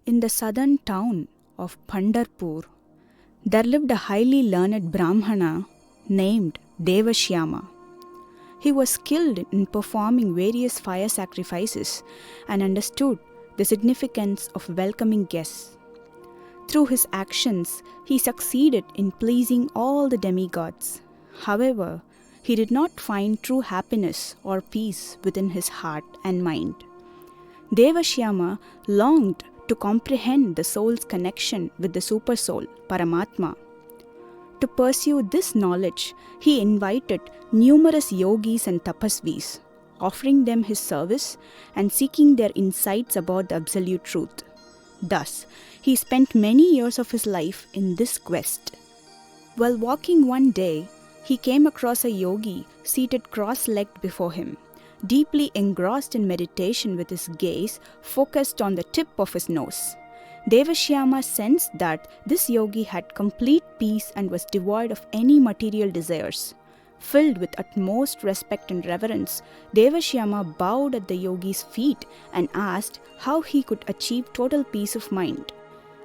In the southern town of Pandharpur, there lived a highly learned Brahmana named Devashyama. He was skilled in performing various fire sacrifices and understood the significance of welcoming guests. Through his actions, he succeeded in pleasing all the demigods. However, he did not find true happiness or peace within his heart and mind. Devashyama longed to comprehend the soul's connection with the supersoul, Paramatma. To pursue this knowledge, he invited numerous yogis and tapasvis, offering them his service and seeking their insights about the absolute truth. Thus, he spent many years of his life in this quest. While walking one day, he came across a yogi seated cross-legged before him, deeply engrossed in meditation with his gaze focused on the tip of his nose. Devashyama sensed that this yogi had complete peace and was devoid of any material desires. Filled with utmost respect and reverence, Devashyama bowed at the yogi's feet and asked how he could achieve total peace of mind.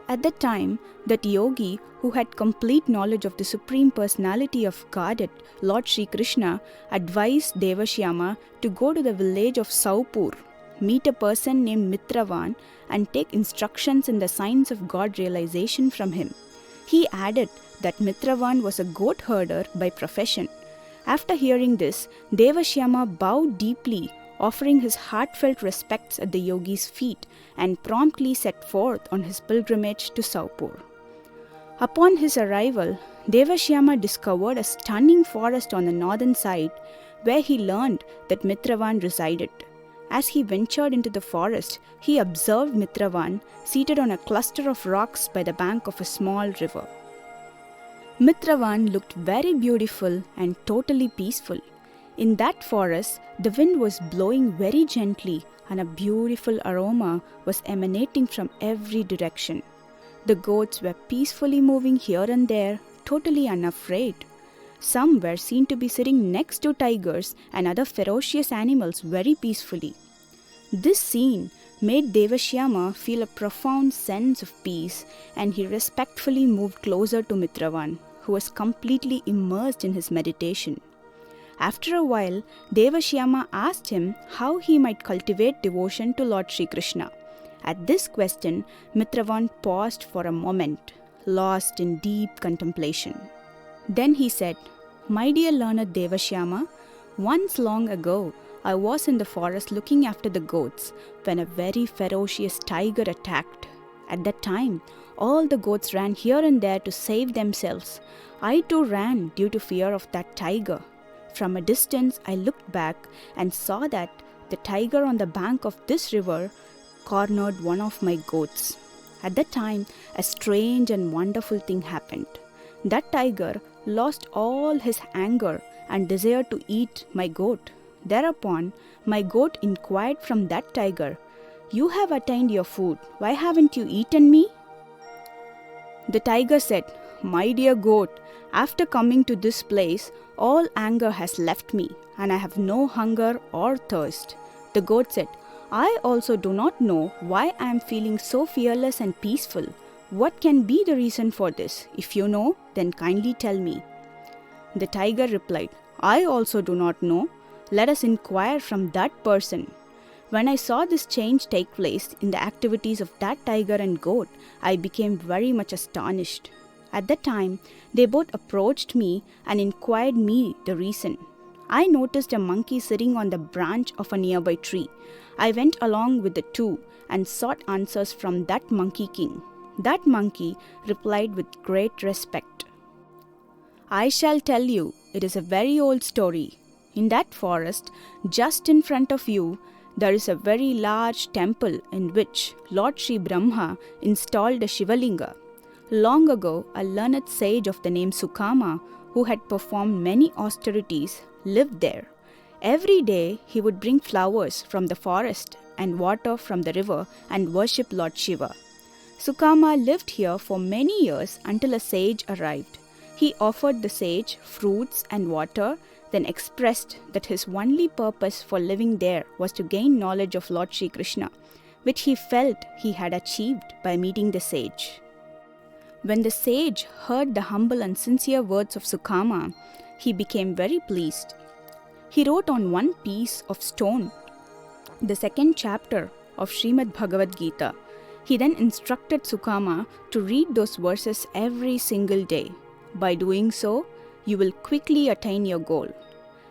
At that time, that yogi, who had complete knowledge of the Supreme Personality of Godhead, Lord Sri Krishna, advised Devashyama to go to the village of Saupur, meet a person named Mitravan, and take instructions in the science of God realization from him. He added that Mitravan was a goat herder by profession. After hearing this, Devashyama bowed deeply, offering his heartfelt respects at the yogi's feet, and promptly set forth on his pilgrimage to Saupur. Upon his arrival, Devashyama discovered a stunning forest on the northern side, where he learned that Mitravan resided. As he ventured into the forest, he observed Mitravan seated on a cluster of rocks by the bank of a small river. Mitravan looked very beautiful and totally peaceful. In that forest, the wind was blowing very gently and a beautiful aroma was emanating from every direction. The goats were peacefully moving here and there, totally unafraid. Some were seen to be sitting next to tigers and other ferocious animals very peacefully. This scene made Devashyama feel a profound sense of peace, and he respectfully moved closer to Mitravan, who was completely immersed in his meditation. After a while, Devashyama asked him how he might cultivate devotion to Lord Sri Krishna. At this question, Mitravan paused for a moment, lost in deep contemplation. Then he said, "My dear learned Devashyama, once long ago, I was in the forest looking after the goats when a very ferocious tiger attacked. At that time, all the goats ran here and there to save themselves. I too ran due to fear of that tiger. From a distance, I looked back and saw that the tiger on the bank of this river cornered one of my goats. At that time, a strange and wonderful thing happened. That tiger lost all his anger and desired to eat my goat. Thereupon, my goat inquired from that tiger, 'You have attained your food. Why haven't you eaten me?' The tiger said, 'My dear goat, after coming to this place, all anger has left me, and I have no hunger or thirst.' The goat said, 'I also do not know why I am feeling so fearless and peaceful. What can be the reason for this? If you know, then kindly tell me.' The tiger replied, 'I also do not know. Let us inquire from that person.' When I saw this change take place in the activities of that tiger and goat, I became very much astonished. At that time, they both approached me and inquired me the reason. I noticed a monkey sitting on the branch of a nearby tree. I went along with the two and sought answers from that monkey king. That monkey replied with great respect, 'I shall tell you, it is a very old story. In that forest, just in front of you, there is a very large temple in which Lord Sri Brahma installed a Shivalinga. Long ago, a learned sage of the name Sukama, who had performed many austerities, lived there. Every day, he would bring flowers from the forest and water from the river and worship Lord Shiva. Sukama lived here for many years until a sage arrived. He offered the sage fruits and water, then expressed that his only purpose for living there was to gain knowledge of Lord Sri Krishna. which he felt he had achieved by meeting the sage. When the sage heard the humble and sincere words of Sukama, he became very pleased. He wrote on one piece of stone the second chapter of Srimad Bhagavad Gita. He then instructed Sukama to read those verses every single day. By doing so, you will quickly attain your goal.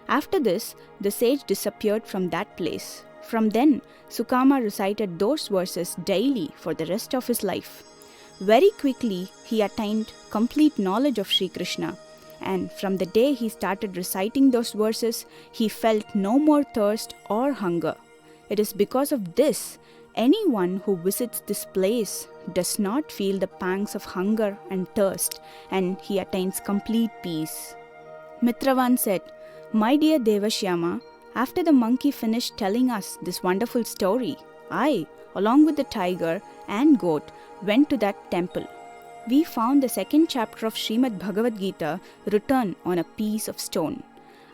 After this, the sage disappeared from that place. From then, Sukama recited those verses daily for the rest of his life. Very quickly, he attained complete knowledge of Sri Krishna. And from the day he started reciting those verses, he felt no more thirst or hunger. It is because of this, anyone who visits this place does not feel the pangs of hunger and thirst, and he attains complete peace. Mitravan said, "My dear Devashyama, after the monkey finished telling us this wonderful story, I, along with the tiger and goat, went to that temple. We found the second chapter of Srimad Bhagavad Gita written on a piece of stone.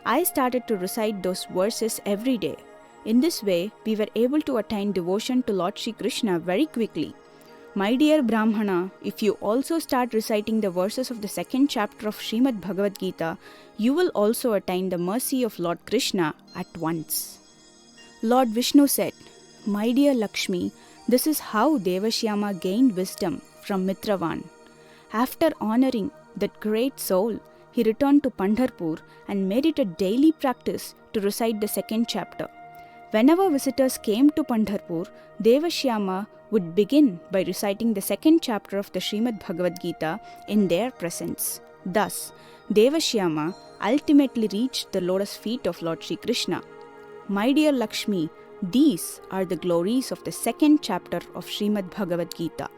I started to recite those verses every day. In this way, we were able to attain devotion to Lord Shri Krishna very quickly. My dear Brahmana, if you also start reciting the verses of the second chapter of Srimad Bhagavad Gita, you will also attain the mercy of Lord Krishna at once." Lord Vishnu said, "My dear Lakshmi, this is how Devashyama gained wisdom from Mitravan. After honoring that great soul, he returned to Pandharpur and made it a daily practice to recite the second chapter. Whenever visitors came to Pandharpur, Devashyama would begin by reciting the second chapter of the Srimad Bhagavad Gita in their presence. Thus, Devashyama ultimately reached the lotus feet of Lord Shri Krishna. My dear Lakshmi, these are the glories of the second chapter of Srimad Bhagavad Gita."